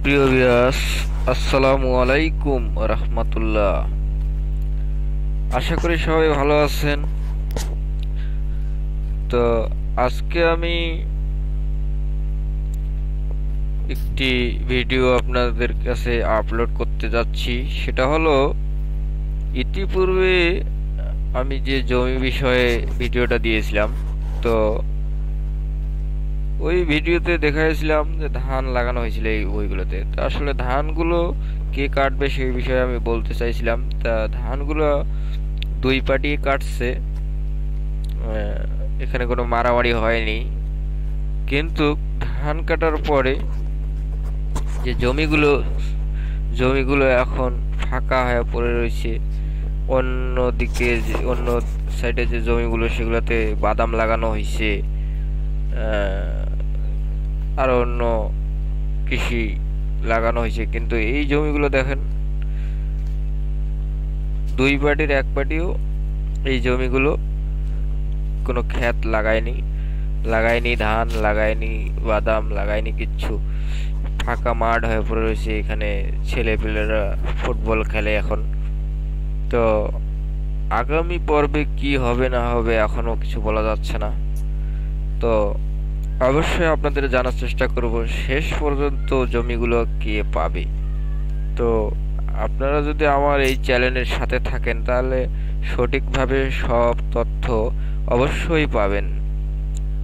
প্রিয় ভিউয়ার্স, আসসালামু আলাইকুম রাহমাতুল্লাহ। আশা করি সবাই ভালো আছেন। তো আজকে আমি একটি ভিডিও আপনাদের কাছে আপলোড করতে যাচ্ছি। সেটা হলো, ইতিপূর্বে আমি যে জমি বিষয়ে ভিডিওটা দিয়েছিলাম, তো ওই ভিডিওতে দেখাইছিলাম যে ধান লাগানো হয়েছিল এই ওইগুলোতে। তো আসলে ধানগুলো কে কাটবে সেই বিষয়ে আমি বলতে চাইছিলাম। তা ধানগুলো দুই পার্টি কাটছে, এখানে কোনো মারামারি হয়নি। কিন্তু ধান কাটার পরে যে জমিগুলো এখন ফাঁকা হয়ে পড়ে রয়েছে। অন্যদিকে অন্য সাইডে যে জমিগুলো সেগুলোতে বাদাম লাগানো হয়েছে, আর অন্য কৃষি লাগানো হয়েছে। কিন্তু এই জমিগুলো দেখেন, দুই পার্টির এক পার্টিও এই জমিগুলো কোনো ক্ষেত লাগায়নি ধান লাগায়নি, বাদাম লাগায়নি, কিচ্ছু। ফাঁকা মাঠ হয়ে পড়ে রয়েছে। এখানে ছেলেপেলেরা ফুটবল খেলে এখন। তো আগামী পর্বে কি হবে না হবে এখনো কিছু বলা যাচ্ছে না। তো অবশ্যই আপনাদের জানার চেষ্টা করব শেষ পর্যন্ত জমিগুলো কে পাবে। তো আপনারা যদি আমার এই চ্যানেলের সাথে থাকেন তাহলে সঠিকভাবে সব তথ্য অবশ্যই পাবেন।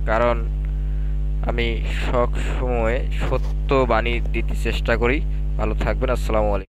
কারণ আমি সব সময় সত্য বাণী দিতে চেষ্টা করি। ভালো থাকবেন। আসসালামু আলাইকুম।